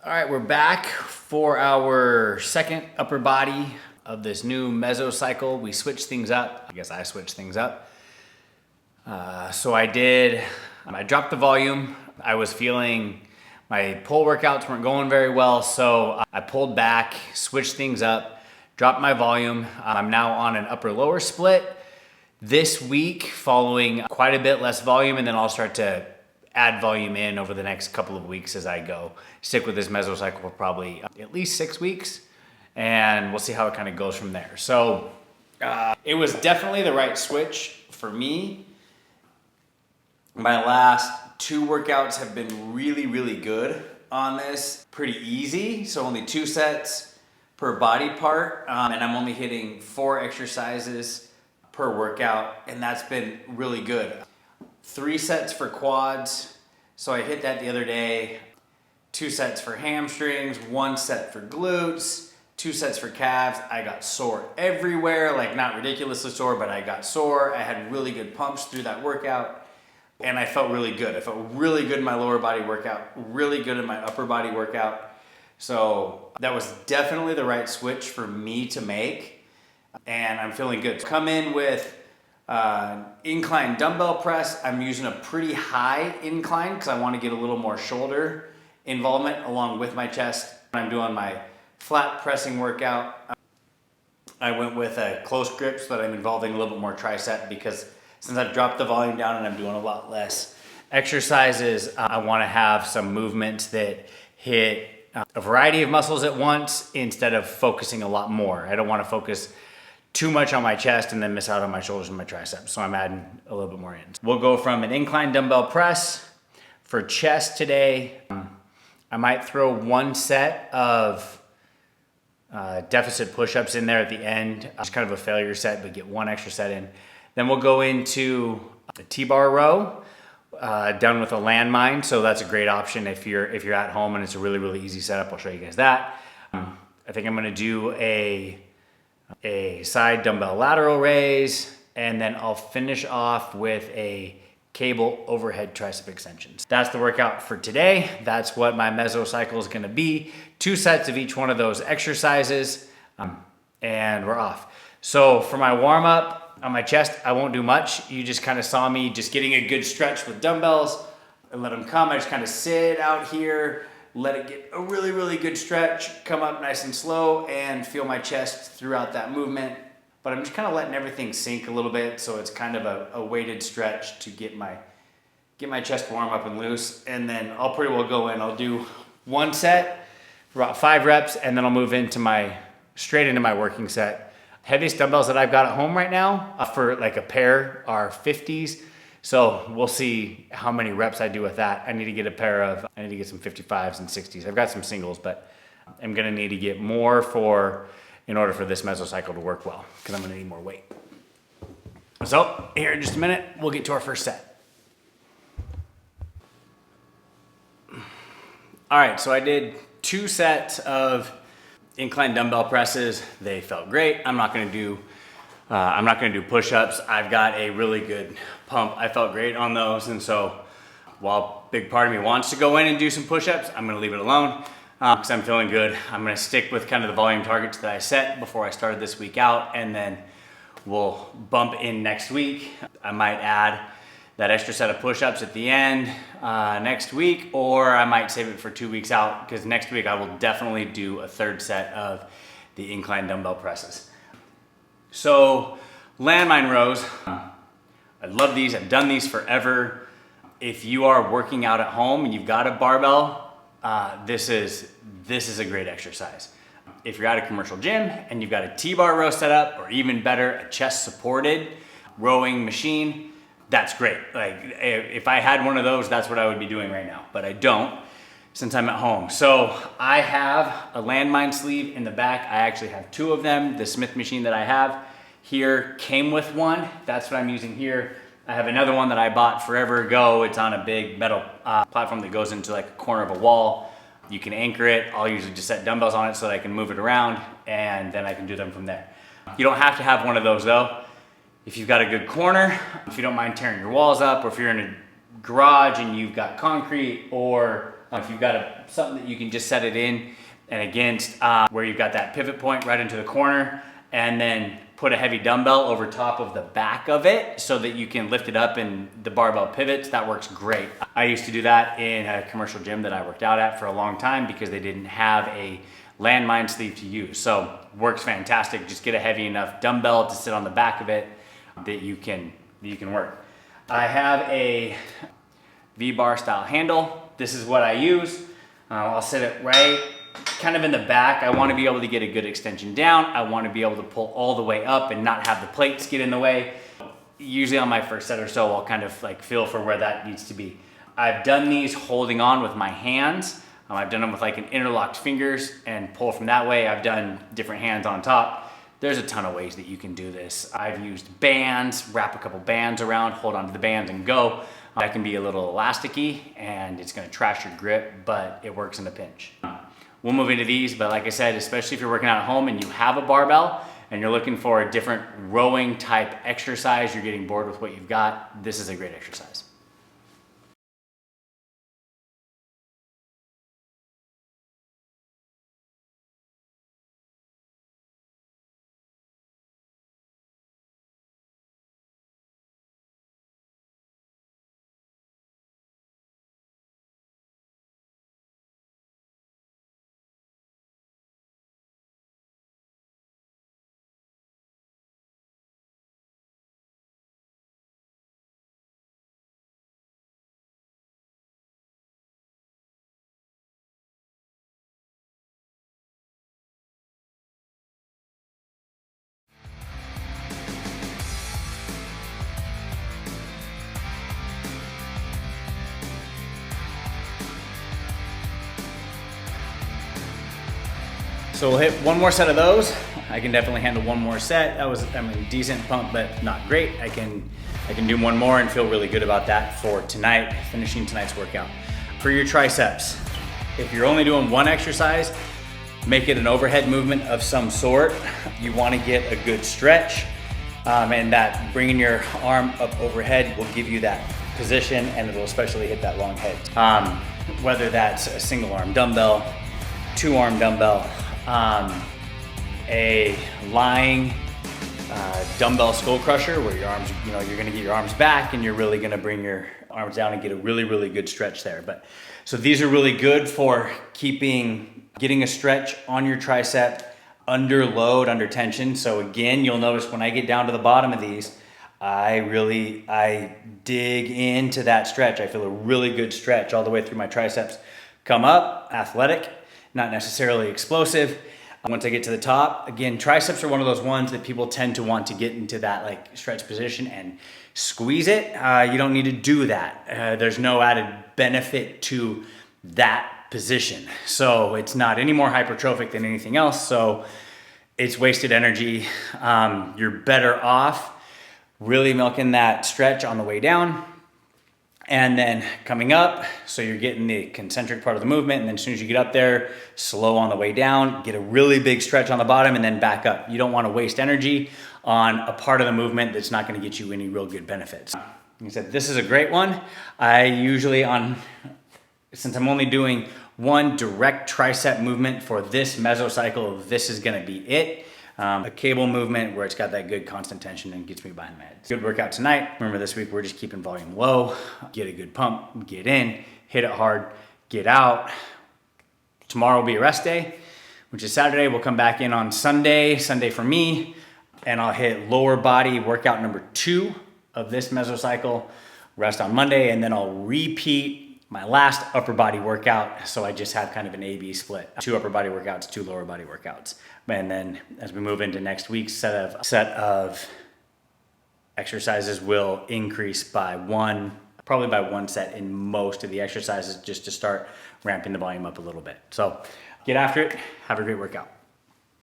All right, we're back for our second upper body of this new mesocycle. We switched things up. I guess I switched things up. I dropped the volume. I was feeling my pull workouts weren't going very well, so I pulled back, switched things up, dropped my volume. I'm now on an upper lower split this week, following quite a bit less volume, and then I'll start to add volume in over the next couple of weeks as I go. Stick with this mesocycle for probably at least 6 weeks, and we'll see how it kind of goes from there. So it was definitely the right switch for me. My last 2 workouts have been really, really good on this. Pretty easy, so only 2 sets per body part, and I'm only hitting 4 exercises per workout, and that's been really good. 3 sets for quads, so I hit that the other day. 2 sets for hamstrings, 1 set for glutes, 2 sets for calves. I got sore everywhere, like not ridiculously sore, but I got sore. I had really good pumps through that workout, and I felt really good. I felt really good in my lower body workout, really good in my upper body workout. So that was definitely the right switch for me to make, and I'm feeling good. Come in with incline dumbbell press. I'm using a pretty high incline because I want to get a little more shoulder involvement along with my chest. When I'm doing my flat pressing workout, I went with a close grip so that I'm involving a little bit more tricep, because since I've dropped the volume down and I'm doing a lot less exercises, I want to have some movements that hit a variety of muscles at once instead of focusing a lot more. I don't want to focus too much on my chest and then miss out on my shoulders and my triceps. So I'm adding a little bit more in. We'll go from an incline dumbbell press for chest today. I might throw 1 set of deficit push-ups in there at the end. It's kind of a failure set, but get 1 extra set in. Then we'll go into a T-bar row, done with a landmine. So that's a great option if you're at home, and it's a really, really easy setup. I'll show you guys that. I think I'm gonna do a side dumbbell lateral raise, and then I'll finish off with a cable overhead tricep extensions. That's the workout for today. That's what my mesocycle is gonna be. 2 sets of each one of those exercises, and we're off. So for my warm up on my chest, I won't do much. You just kind of saw me just getting a good stretch with dumbbells and let them come. I just kind of sit out here, let it get a really, really good stretch, come up nice and slow, and feel my chest throughout that movement. But I'm just kind of letting everything sink a little bit, so it's kind of a weighted stretch to get my chest warm up and loose. And then I'll pretty well go in. I'll do 1 set for about 5 reps, and then I'll move straight into my working set. Heaviest dumbbells that I've got at home right now for like a pair are 50s. So we'll see how many reps I do with that. I need to get some 55s and 60s. I've got some singles, but I'm gonna need to get more in order for this mesocycle to work well, because I'm gonna need more weight. So here in just a minute, we'll get to our first set. All right, so I did 2 sets of incline dumbbell presses. They felt great. I'm not gonna do push-ups. I've got a really good pump. I felt great on those, and so while a big part of me wants to go in and do some push-ups, I'm gonna leave it alone because I'm feeling good. I'm gonna stick with kind of the volume targets that I set before I started this week out, and then we'll bump in next week. I might add that extra set of push-ups at the end next week, or I might save it for 2 weeks out, because next week I will definitely do a 3rd set of the incline dumbbell presses. So landmine rows, I love these. I've done these forever. If you are working out at home and you've got a barbell, this is a great exercise. If you're at a commercial gym and you've got a T-bar row set up, or even better, a chest supported rowing machine, that's great. Like if I had one of those, that's what I would be doing right now, but I don't, since I'm at home. So I have a landmine sleeve in the back. I actually have 2 of them. The Smith machine that I have here came with one. That's what I'm using here. I have another one that I bought forever ago. It's on a big metal platform that goes into like a corner of a wall. You can anchor it. I'll usually just set dumbbells on it so that I can move it around, and then I can do them from there. You don't have to have one of those though. If you've got a good corner, if you don't mind tearing your walls up, or if you're in a garage and you've got concrete, or If you've got something that you can just set it in and against where you've got that pivot point right into the corner, and then put a heavy dumbbell over top of the back of it so that you can lift it up and the barbell pivots, that works great. I used to do that in a commercial gym that I worked out at for a long time because they didn't have a landmine sleeve to use. So works fantastic. Just get a heavy enough dumbbell to sit on the back of it that you can work. I have a V-bar style handle. This is what I use. I'll sit it right kind of in the back. I want to be able to get a good extension down. I want to be able to pull all the way up and not have the plates get in the way. Usually on my first set or so, I'll kind of like feel for where that needs to be. I've done these holding on with my hands. I've done them with like an interlocked fingers and pull from that way. I've done different hands on top. There's a ton of ways that you can do this. I've used bands, wrap a couple bands around, hold onto the bands and go. That can be a little elasticy and it's gonna trash your grip, but it works in a pinch. We'll move into these, but like I said, especially if you're working out at home and you have a barbell and you're looking for a different rowing type exercise, you're getting bored with what you've got, this is a great exercise. So we'll hit one more set of those. I can definitely handle one more set. That was, decent pump, but not great. I can do one more and feel really good about that for tonight, finishing tonight's workout. For your triceps, if you're only doing one exercise, make it an overhead movement of some sort. You want to get a good stretch, and that bringing your arm up overhead will give you that position, and it'll especially hit that long head. Whether that's a single arm dumbbell, 2-arm dumbbell, a lying dumbbell skull crusher where your arms, you're gonna get your arms back and you're really gonna bring your arms down and get a really, really good stretch there. So these are really good for getting a stretch on your tricep under load, under tension. So again, you'll notice when I get down to the bottom of these, I dig into that stretch. I feel a really good stretch all the way through my triceps. Come up, athletic, not necessarily explosive. Once I get to the top, again, triceps are one of those ones that people tend to want to get into that like stretch position and squeeze it. You don't need to do that. There's no added benefit to that position. So it's not any more hypertrophic than anything else. So it's wasted energy. You're better off really milking that stretch on the way down and then coming up. So you're getting the concentric part of the movement. And then as soon as you get up there, slow on the way down, get a really big stretch on the bottom and then back up. You don't want to waste energy on a part of the movement that's not going to get you any real good benefits. Like I said, this is a great one. I usually since I'm only doing one direct tricep movement for this mesocycle, this is going to be it. A cable movement where it's got that good constant tension and gets me behind my head. Good workout tonight. Remember this week, we're just keeping volume low, get a good pump, get in, hit it hard, get out. Tomorrow will be a rest day, which is Saturday. We'll come back in on Sunday for me, and I'll hit lower body workout number 2 of this mesocycle, rest on Monday, and then I'll repeat my last upper body workout. So I just have kind of an A-B split. 2 upper body workouts, 2 lower body workouts. And then as we move into next week's set of exercises will increase by probably by 1 set in most of the exercises just to start ramping the volume up a little bit. So get after it, have a great workout.